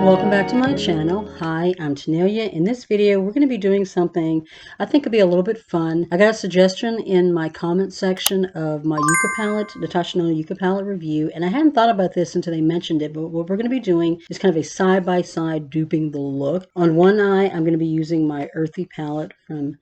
Welcome back to my channel. Hi, I'm Tanealia. In this video, we're going to be doing something I think could be a little bit fun. I got a suggestion in my comment section of my Yucca palette, Natasha Denona Yucca palette review, and I hadn't thought about this until they mentioned it, but what we're going to be doing is kind of a side-by-side duping the look. On one eye, I'm going to be using my Earthy palette from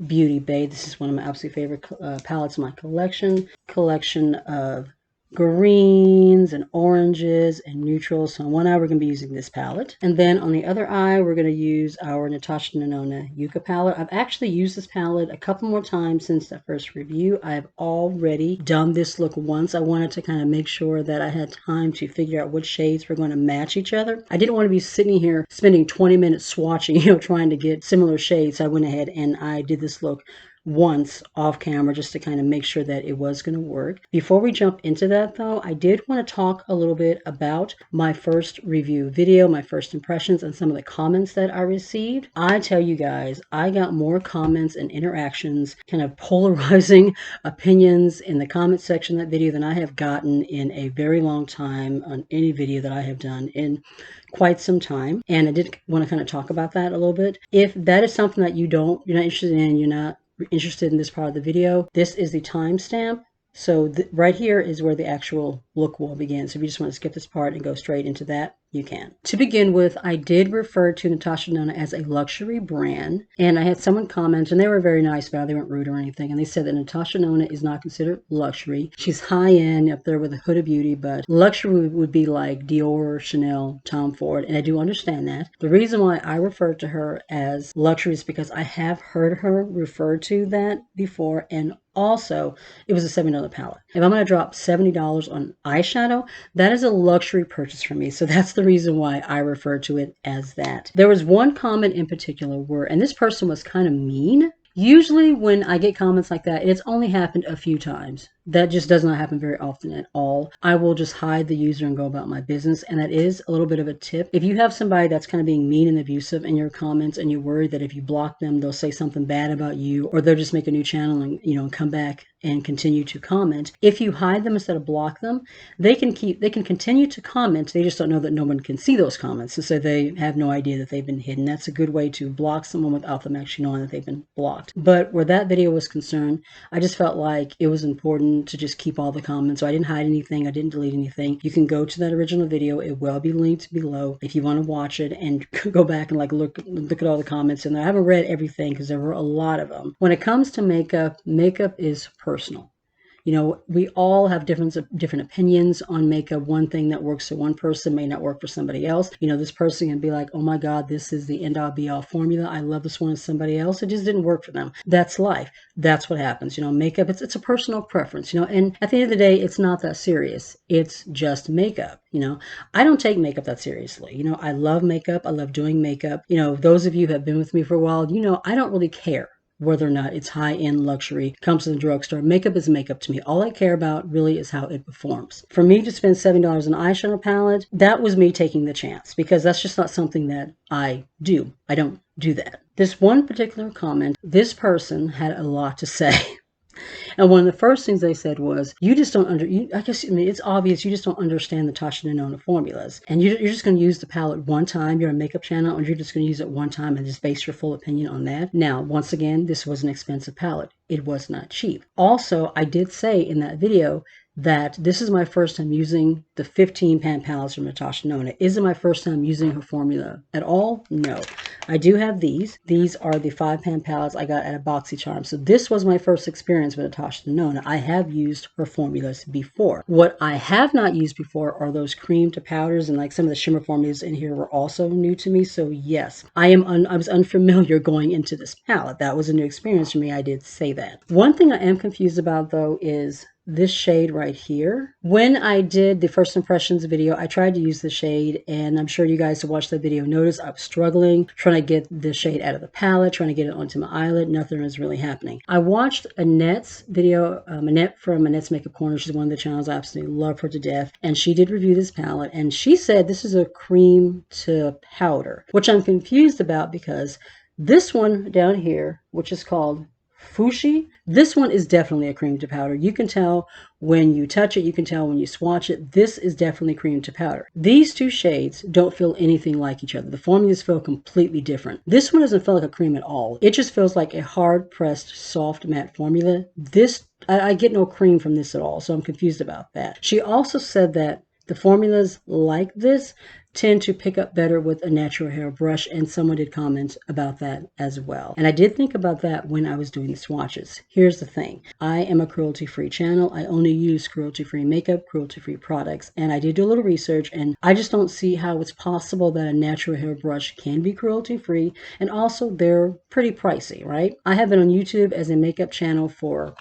Beauty Bay. This is one of my absolute favorite palettes in my collection of greens and oranges and neutrals. So on one eye we're going to be using this palette, and then on the other eye we're going to use our Natasha Denona Yucca palette. I've actually used this palette a couple more times since the first review. I've already done this look once. I wanted to kind of make sure that I had time to figure out which shades were going to match each other. I didn't want to be sitting here spending 20 minutes swatching, trying to get similar shades. So I went ahead and I did this look once off camera just to kind of make sure that it was going to work. Before we jump into that though, I did want to talk a little bit about my first review video, my first impressions, and some of the comments that I received. I tell you guys, I got more comments and interactions, kind of polarizing opinions in the comment section of that video than I have gotten in a very long time on any video that I have done in quite some time. And I did want to kind of talk about that a little bit. If that is something that you're not interested in, you're not interested in this part of the video, this is the timestamp. So right here is where the actual look will begin. So if you just want to skip this part and go straight into that, you can. To begin with, I did refer to Natasha Denona as a luxury brand, and I had someone comment, and they were very nice about it. They weren't rude or anything, and they said that Natasha Denona is not considered luxury. She's high-end, up there with the hood of beauty, but luxury would be like Dior, Chanel, Tom Ford, and I do understand that. The reason why I refer to her as luxury is because I have heard her refer to that before, and also, it was a $70 palette. If I'm going to drop $70 on eyeshadow, that is a luxury purchase for me. So that's the reason why I refer to it as that. There was one comment in particular and this person was kind of mean. Usually when I get comments like that, it's only happened a few times. That just does not happen very often at all. I will just hide the user and go about my business. And that is a little bit of a tip. If you have somebody that's kind of being mean and abusive in your comments and you're worried that if you block them, they'll say something bad about you, or they'll just make a new channel and, come back and continue to comment. If you hide them instead of block them, they can continue to comment. They just don't know that no one can see those comments. And so they have no idea that they've been hidden. That's a good way to block someone without them actually knowing that they've been blocked. But where that video was concerned, I just felt like it was important to just keep all the comments. So I didn't hide anything. I didn't delete anything. You can go to that original video. It will be linked below if you want to watch it and go back and look at all the comments. And I haven't read everything because there were a lot of them. When it comes to makeup, makeup is personal. We all have different opinions on makeup. One thing that works for one person may not work for somebody else. This person can be like, oh my God, this is the end all be all formula. I love this one as somebody else. It just didn't work for them. That's life. That's what happens. Makeup, it's a personal preference, and at the end of the day, it's not that serious. It's just makeup. I don't take makeup that seriously. I love makeup. I love doing makeup. Those of you who have been with me for a while, I don't really care whether or not it's high-end luxury, comes to the drugstore. Makeup is makeup to me. All I care about really is how it performs. For me to spend $70 on an eyeshadow palette, that was me taking the chance because that's just not something that I do. I don't do that. This one particular comment, this person had a lot to say. And one of the first things they said was, you just don't it's obvious you just don't understand the Natasha Denona formulas. And you're just going to use the palette one time. You're a makeup channel, or you're just going to use it one time and just base your full opinion on that. Now, once again, this was an expensive palette. It was not cheap. Also, I did say in that video that this is my first time using the 15 pan palettes from Natasha Denona. Is it my first time using her formula at all? No. I do have these. These are the 5 pan palettes I got at a BoxyCharm. So this was my first experience with Natasha Denona. I have used her formulas before. What I have not used before are those cream to powders, and some of the shimmer formulas in here were also new to me. So yes, I was unfamiliar going into this palette. That was a new experience for me. I did say that. One thing I am confused about though is this shade right here. When I did the first impressions video, I tried to use the shade, and I'm sure you guys who watched the video noticed I was struggling, trying to get the shade out of the palette, trying to get it onto my eyelid. Nothing was really happening. I watched Annette's video, Annette from Annette's Makeup Corner. She's one of the channels. I absolutely love her to death. And she did review this palette, and she said this is a cream to powder, which I'm confused about because this one down here, which is called Fushi. This one is definitely a cream to powder. You can tell when you touch it, you can tell when you swatch it. This is definitely cream to powder. These two shades don't feel anything like each other. The formulas feel completely different. This one doesn't feel like a cream at all. It just feels like a hard pressed soft matte formula. This, I get no cream from this at all, so I'm confused about that. She also said that the formulas like this tend to pick up better with a natural hair brush, and someone did comment about that as well. And I did think about that when I was doing the swatches. Here's the thing. I am a cruelty-free channel. I only use cruelty-free makeup, cruelty-free products, and I did do a little research, and I just don't see how it's possible that a natural hair brush can be cruelty-free, and also they're pretty pricey, right? I have been on YouTube as a makeup channel for,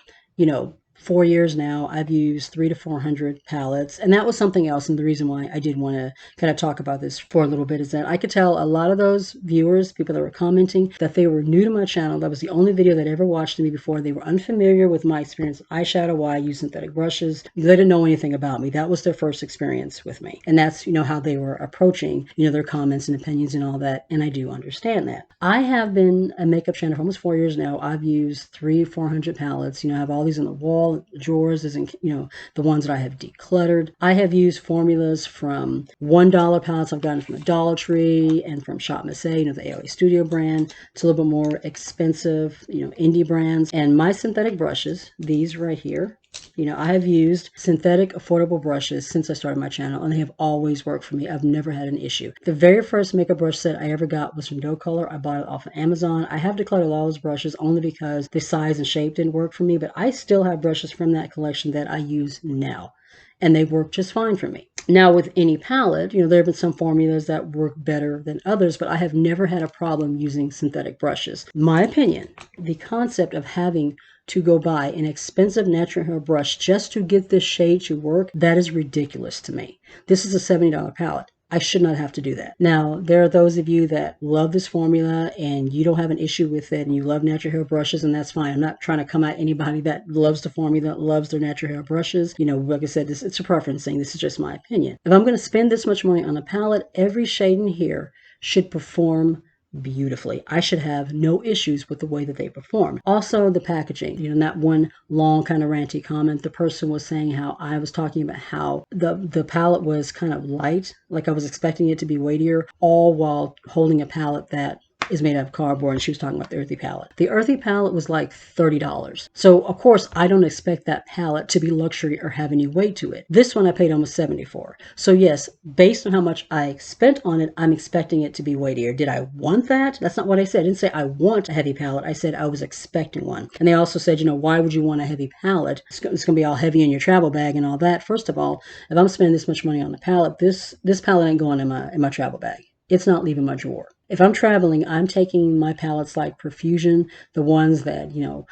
4 years now. I've used 300 to 400 palettes, and that was something else. And the reason why I did want to kind of talk about this for a little bit is that I could tell a lot of those viewers, people that were commenting, that they were new to my channel. That was the only video that ever watched me before. They were unfamiliar with my experience with eyeshadow, why I use synthetic brushes. They didn't know anything about me. That was their first experience with me, and that's how they were approaching their comments and opinions and all that. And I do understand that. I have been a makeup channel for almost 4 years now. I've used 300 to 400 palettes. I have all these on the wall. Drawers isn't, the ones that I have decluttered. I have used formulas from $1 palettes I've gotten from the Dollar Tree and from Shop Missy, the AOA Studio brand, to a little bit more expensive, indie brands. And my synthetic brushes, these right here, I have used synthetic affordable brushes since I started my channel, and they have always worked for me. I've never had an issue. The very first makeup brush set I ever got was from Doe Color. I bought it off of Amazon. I have decluttered all those brushes only because the size and shape didn't work for me, but I still have brushes from that collection that I use now, and they work just fine for me. Now, with any palette, there have been some formulas that work better than others, but I have never had a problem using synthetic brushes. My opinion, the concept of having to go buy an expensive natural hair brush just to get this shade to work, that is ridiculous to me. This is a $70 palette. I should not have to do that. Now, there are those of you that love this formula and you don't have an issue with it and you love natural hair brushes, and that's fine. I'm not trying to come at anybody that loves the formula, loves their natural hair brushes. Like I said, it's a preference thing. This is just my opinion. If I'm going to spend this much money on a palette, every shade in here should perform beautifully. I should have no issues with the way that they perform. Also, the packaging, that one long kind of ranty comment, the person was saying how I was talking about how the palette was kind of light, like I was expecting it to be weightier, all while holding a palette that is made out of cardboard, and she was talking about the Earthy palette. The Earthy palette was like $30. So of course I don't expect that palette to be luxury or have any weight to it. This one I paid almost $70 for. So yes, based on how much I spent on it, I'm expecting it to be weightier. Did I want that? That's not what I said. I didn't say I want a heavy palette. I said I was expecting one. And they also said, why would you want a heavy palette? It's going to be all heavy in your travel bag and all that. First of all, if I'm spending this much money on the palette, this palette ain't going in my travel bag. It's not leaving my drawer. If I'm traveling, I'm taking my palettes like Perfusion, the ones that,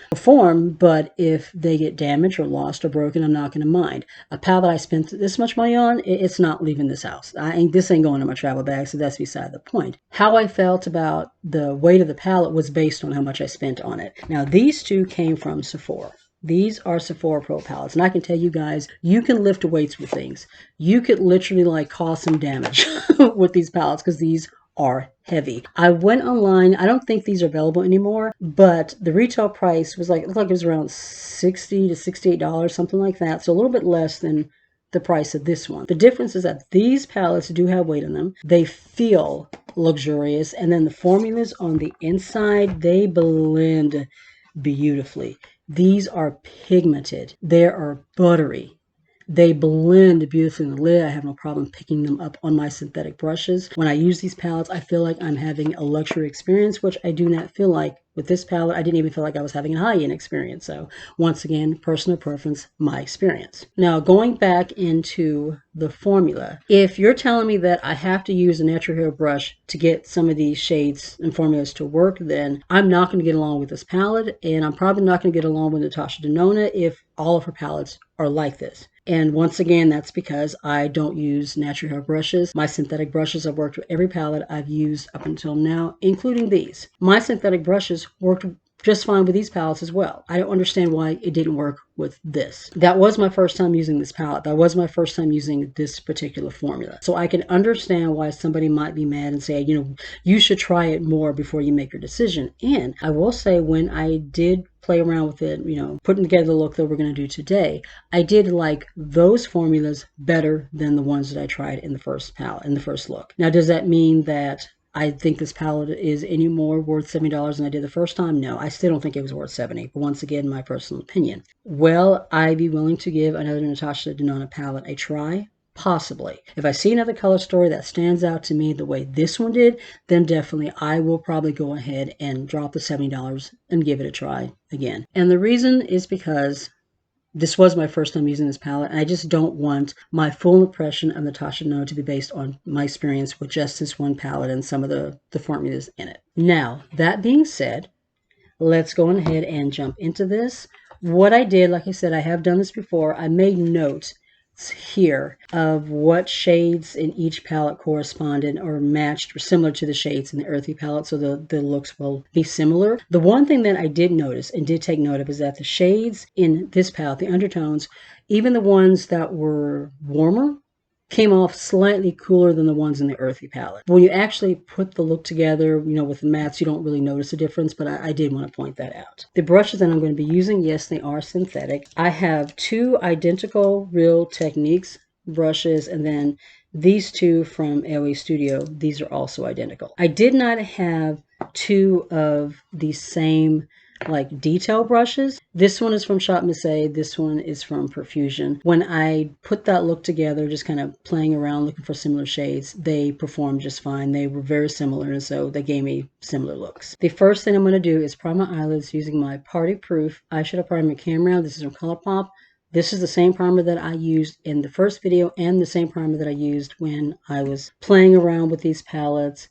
perform, but if they get damaged or lost or broken, I'm not going to mind. A palette I spent this much money on, it's not leaving this house. This ain't going in my travel bag, so that's beside the point. How I felt about the weight of the palette was based on how much I spent on it. Now, these two came from Sephora. These are Sephora Pro palettes, and I can tell you guys, you can lift weights with things. You could literally cause some damage with these palettes because these are heavy. I went online. I don't think these are available anymore, but the retail price was it looked like it was around $60 to $68, something like that. So a little bit less than the price of this one. The difference is that these palettes do have weight in them. They feel luxurious, and then the formulas on the inside, they blend beautifully. These are pigmented. They are buttery. They blend beautifully in the lid. I have no problem picking them up on my synthetic brushes. When I use these palettes, I feel like I'm having a luxury experience, which I do not feel like with this palette. I didn't even feel like I was having a high-end experience. So once again, personal preference, my experience. Now, going back into the formula, if you're telling me that I have to use a natural hair brush to get some of these shades and formulas to work, then I'm not going to get along with this palette, and I'm probably not going to get along with Natasha Denona if all of her palettes are like this. And once again, that's because I don't use natural hair brushes. My synthetic brushes have worked with every palette I've used up until now, including these. My synthetic brushes worked just fine with these palettes as well. I don't understand why it didn't work with this. That was my first time using this palette. That was my first time using this particular formula. So I can understand why somebody might be mad and say, you should try it more before you make your decision. And I will say, when I did play around with it, you know, putting together the look that we're going to do today, I did like those formulas better than the ones that I tried in the first palette, in the first look. Now, does that mean that I think this palette is any more worth $70 than I did the first time? No, I still don't think it was worth $70, but once again, my personal opinion. Will I be willing to give another Natasha Denona palette a try? Possibly. If I see another color story that stands out to me the way this one did, then definitely I will probably go ahead and drop the $70 and give it a try again. And the reason is because this was my first time using this palette, and I just don't want my full impression of Natasha Denona to be based on my experience with just this one palette and some of the formulas in it. Now, that being said, let's go ahead and jump into this. What I did, like I said, I have done this before. I made notes here of what shades in each palette corresponded or matched or similar to the shades in the Earthy palette, so the looks will be similar. The one thing that I did notice and did take note of is that the shades in this palette, the undertones, even the ones that were warmer, came off slightly cooler than the ones in the Earthy palette. When you actually put the look together, you know, with the mattes, you don't really notice a difference, but I did want to point that out. The brushes that I'm going to be using, yes, they are synthetic. I have two identical Real Techniques brushes, and then these two from AOA Studio. These are also identical. I did not have two of the same like detail brushes. This one is from Shop Miss A, this one is from Perfusion. When I put that look together, just kind of playing around looking for similar shades, they performed just fine. They were very similar, and so they gave me similar looks. The first thing I'm going to do is prime my eyelids using my Party Proof Eyeshadow Primer Camera. This is from Colourpop. This is the same primer that I used in the first video and the same primer that I used when I was playing around with these palettes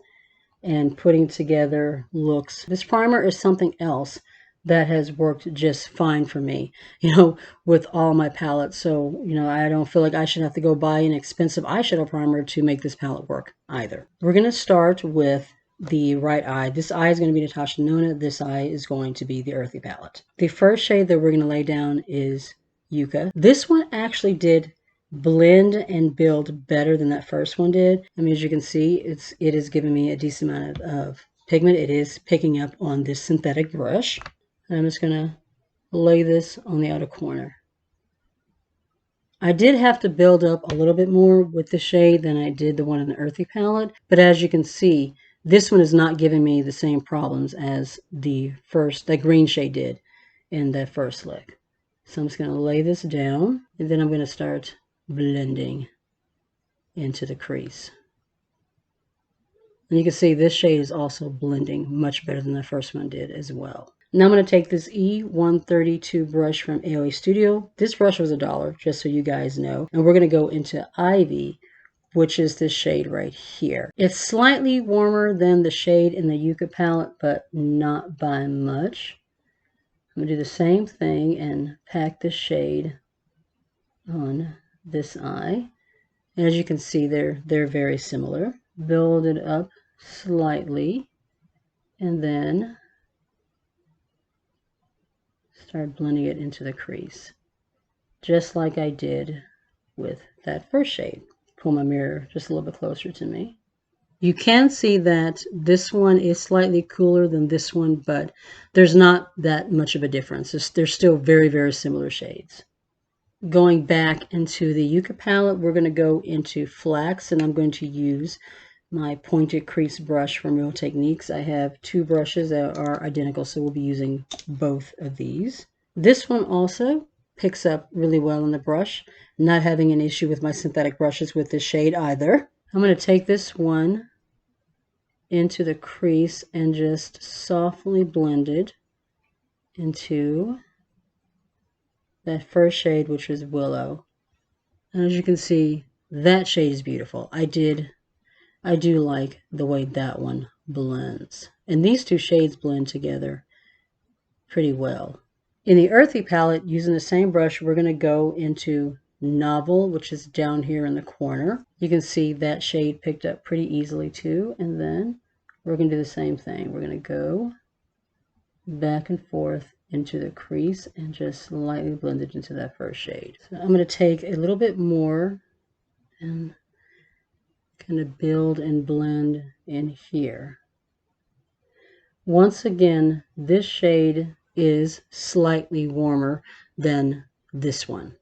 and putting together looks. This primer is something else that has worked just fine for me, you know, with all my palettes. So, you know, I don't feel like I should have to go buy an expensive eyeshadow primer to make this palette work either. We're going to start with the right eye. This eye is going to be Natasha Denona. This eye is going to be the Earthy palette. The first shade that we're going to lay down is Yucca. This one actually did blend and build better than that first one did. I mean, as you can see, it is giving me a decent amount of pigment. It is picking up on this synthetic brush. And I'm just going to lay this on the outer corner. I did have to build up a little bit more with the shade than I did the one in the Earthy palette, but as you can see, this one is not giving me the same problems as the green shade did in that first lick. So I'm just going to lay this down, and then I'm going to start blending into the crease. And you can see this shade is also blending much better than the first one did as well. Now I'm going to take this E132 brush from AOA Studio. This brush was $1, just so you guys know. And we're going to go into Ivy, which is this shade right here. It's slightly warmer than the shade in the Yucca palette, but not by much. I'm going to do the same thing and pack this shade on this eye. And as you can see, they're very similar. Build it up slightly, and then start blending it into the crease, just like I did with that first shade. Pull my mirror just a little bit closer to me. You can see that this one is slightly cooler than this one, but there's not that much of a difference. They're still very similar shades. Going back into the Yucca palette, we're going to go into Flax, and I'm going to use my pointed crease brush from Real Techniques. I have two brushes that are identical, so we'll be using both of these. This one also picks up really well on the brush. Not having an issue with my synthetic brushes with this shade either. I'm going to take this one into the crease and just softly blend it into that first shade, which was Willow. And as you can see, that shade is beautiful. I do like the way that one blends. And these two shades blend together pretty well. In the Earthy palette, using the same brush, we're going to go into Novel, which is down here in the corner. You can see that shade picked up pretty easily too. And then we're going to do the same thing. We're going to go back and forth into the crease and just lightly blend it into that first shade. So I'm going to take a little bit more and kind of build and blend in here. Once again, this shade is slightly warmer than this one.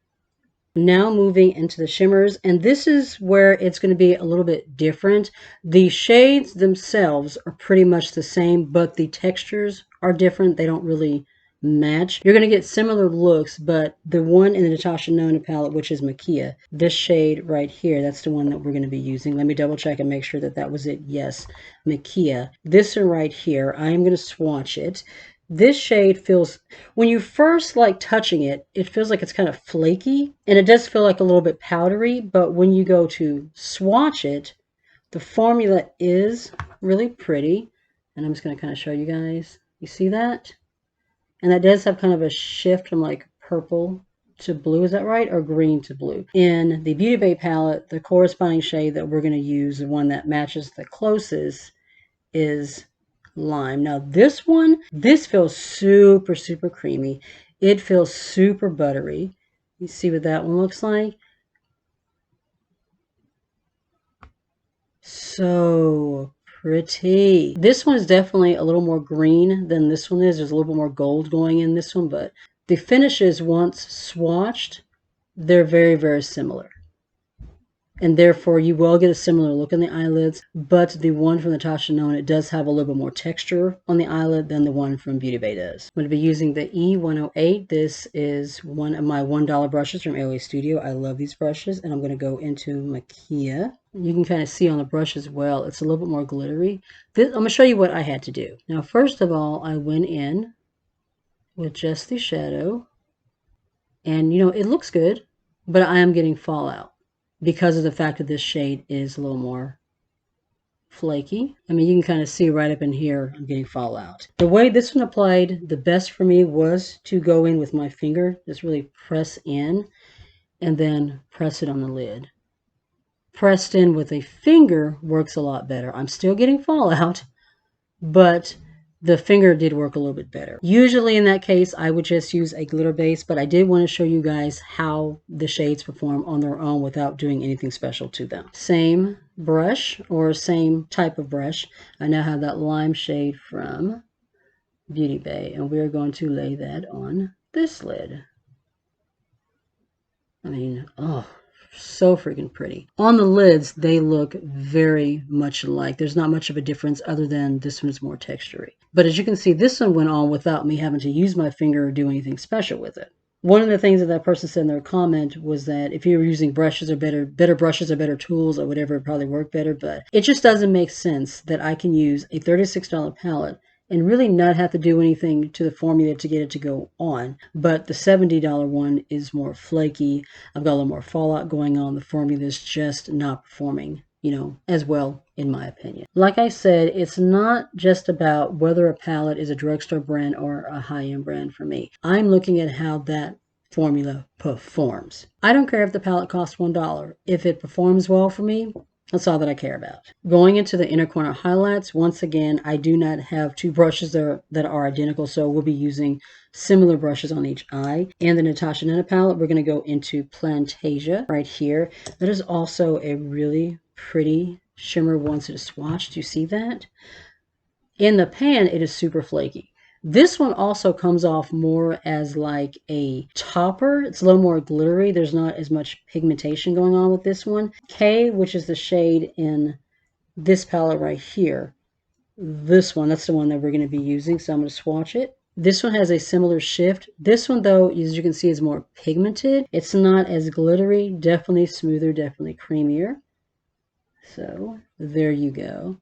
Now moving into the shimmers, and this is where it's going to be a little bit different. The shades themselves are pretty much the same, but the textures are different. They don't really match. You're going to get similar looks, but the one in the Natasha Denona palette, which is Makia, this shade right here, that's the one that we're going to be using. Let me double check and make sure that that was it. Yes, Makia. This one right here, I am going to swatch it. This shade feels, when you first like touching it, it feels like it's kind of flaky, and it does feel like a little bit powdery, but when you go to swatch it, the formula is really pretty. And I'm just going to kind of show you guys. You see that? And that does have kind of a shift from like purple to blue, is that right? Or green to blue. In the Beauty Bay palette, the corresponding shade that we're going to use, the one that matches the closest, is lime. Now this one, this feels super, super creamy. It feels super buttery. You see what that one looks like? So pretty. This one is definitely a little more green than this one is. There's a little bit more gold going in this one, but the finishes, once swatched, they're very, very similar. And therefore you will get a similar look in the eyelids, but the one from Natasha Denona, it does have a little bit more texture on the eyelid than the one from Beauty Bay does. I'm going to be using the E108. This is one of my $1 brushes from AOA Studio. I love these brushes, and I'm going to go into Makia. You can kind of see on the brush as well, it's a little bit more glittery. I'm going to show you what I had to do. Now, first of all, I went in with just the shadow, and you know, it looks good, but I am getting fallout because of the fact that this shade is a little more flaky. I mean, you can kind of see right up in here, I'm getting fallout. The way this one applied the best for me was to go in with my finger, just really press in, and then press it on the lid. Pressed in with a finger works a lot better. I'm still getting fallout, but the finger did work a little bit better. Usually in that case, I would just use a glitter base, but I did want to show you guys how the shades perform on their own without doing anything special to them. Same brush, or same type of brush. I now have that lime shade from Beauty Bay, and we're going to lay that on this lid. I mean, oh, so freaking pretty. On the lids, they look very much alike. There's not much of a difference other than this one's more textury. But as you can see, this one went on without me having to use my finger or do anything special with it. One of the things that that person said in their comment was that if you were using brushes or better brushes or better tools or whatever, it probably work better. But it just doesn't make sense that I can use a $36 palette and really not have to do anything to the formula to get it to go on. But the $70 one is more flaky. I've got a little more fallout going on. The formula is just not performing, you know, as well, in my opinion. Like I said, it's not just about whether a palette is a drugstore brand or a high-end brand for me. I'm looking at how that formula performs. I don't care if the palette costs $1. If it performs well for me, that's all that I care about. Going into the inner corner highlights, once again, I do not have two brushes that are identical, so we'll be using similar brushes on each eye. And the Natasha Denona palette, we're going to go into Plantasia right here. That is also a really pretty shimmer once it is swatched. You see that? In the pan, it is super flaky. This one also comes off more as like a topper. It's a little more glittery. There's not as much pigmentation going on with this one. K, which is the shade in this palette right here. This one, that's the one that we're going to be using. So I'm going to swatch it. This one has a similar shift. This one, though, as you can see, is more pigmented. It's not as glittery. Definitely smoother, definitely creamier. So there you go.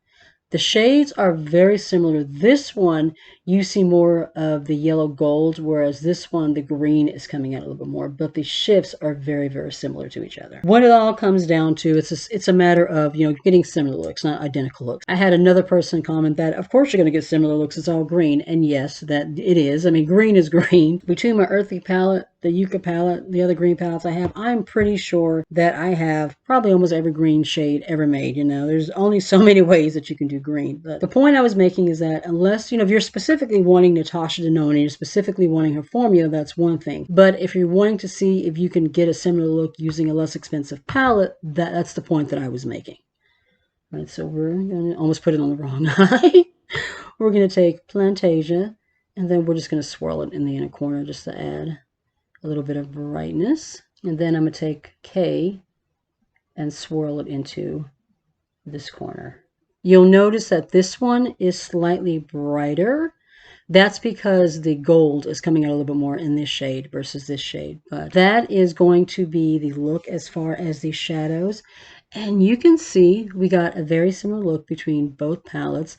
The shades are very similar. This one, you see more of the yellow gold, whereas this one, the green is coming out a little bit more, but the shifts are very, very similar to each other. What it all comes down to, it's a matter of, you know, getting similar looks, not identical looks. I had another person comment that, of course you're going to get similar looks, it's all green, and yes, that it is. I mean, green is green. Between my earthy palette, the Yucca palette, the other green palettes I have, I'm pretty sure that I have probably almost every green shade ever made. You know, there's only so many ways that you can do green. But the point I was making is that unless, you know, if you're specifically wanting Natasha Denona, you're specifically wanting her formula, that's one thing. But if you're wanting to see if you can get a similar look using a less expensive palette, that's the point that I was making. All right, so we're going to almost put it on the wrong eye. We're going to take Plantasia, And then we're just going to swirl it in the inner corner just to add a little bit of brightness. And then I'm going to take K and swirl it into this corner. You'll notice that this one is slightly brighter. That's because the gold is coming out a little bit more in this shade versus this shade. But that is going to be the look as far as the shadows. And you can see we got a very similar look between both palettes.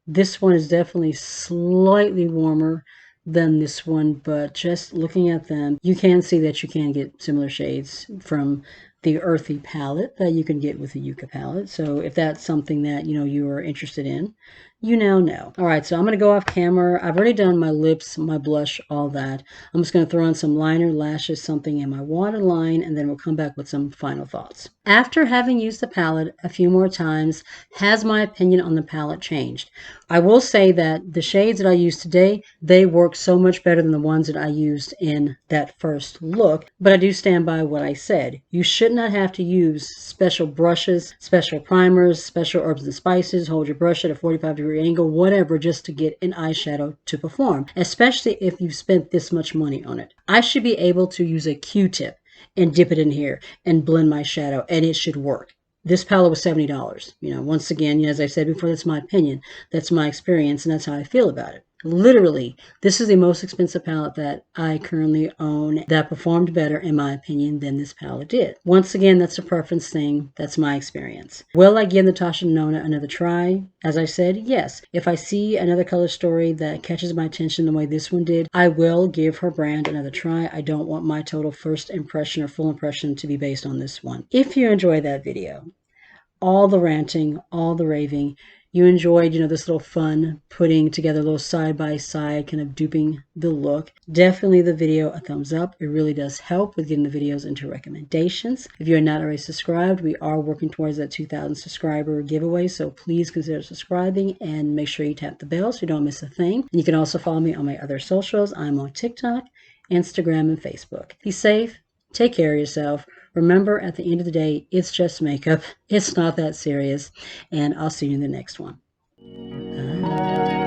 This one is definitely slightly warmer than this one, but just looking at them, you can see that you can get similar shades from the Earthy palette that you can get with the Yucca palette. So if that's something that you are interested in, you now know. All right, so I'm going to go off camera. I've already done my lips, my blush, all that. I'm just going to throw in some liner, lashes, something in my waterline, and then we'll come back with some final thoughts. After having used the palette a few more times, has my opinion on the palette changed? I will say that the shades that I use today, they work so much better than the ones that I used in that first look, but I do stand by what I said. You should not have to use special brushes, special primers, special herbs and spices, hold your brush at a 45-degree angle, whatever, just to get an eyeshadow to perform, especially if you've spent this much money on it. I should be able to use a Q-tip and dip it in here and blend my shadow, and it should work. This palette was $70. Once again, as I said before, that's my opinion. That's my experience, and that's how I feel about it. Literally, this is the most expensive palette that I currently own that performed better, in my opinion, than this palette did. Once again, that's a preference thing. That's my experience. Will I give Natasha Denona another try? As I said, yes. If I see another color story that catches my attention the way this one did, I will give her brand another try. I don't want my total first impression or full impression to be based on this one. If you enjoyed that video, all the ranting, all the raving, you enjoyed, this little fun putting together a little side-by-side kind of duping the look, definitely the video a thumbs up. It really does help with getting the videos into recommendations. If you're not already subscribed, we are working towards that 2,000 subscriber giveaway, so please consider subscribing and make sure you tap the bell so you don't miss a thing. And you can also follow me on my other socials. I'm on TikTok, Instagram, and Facebook. Be safe. Take care of yourself. Remember, at the end of the day, it's just makeup. It's not that serious. And I'll see you in the next one. Bye.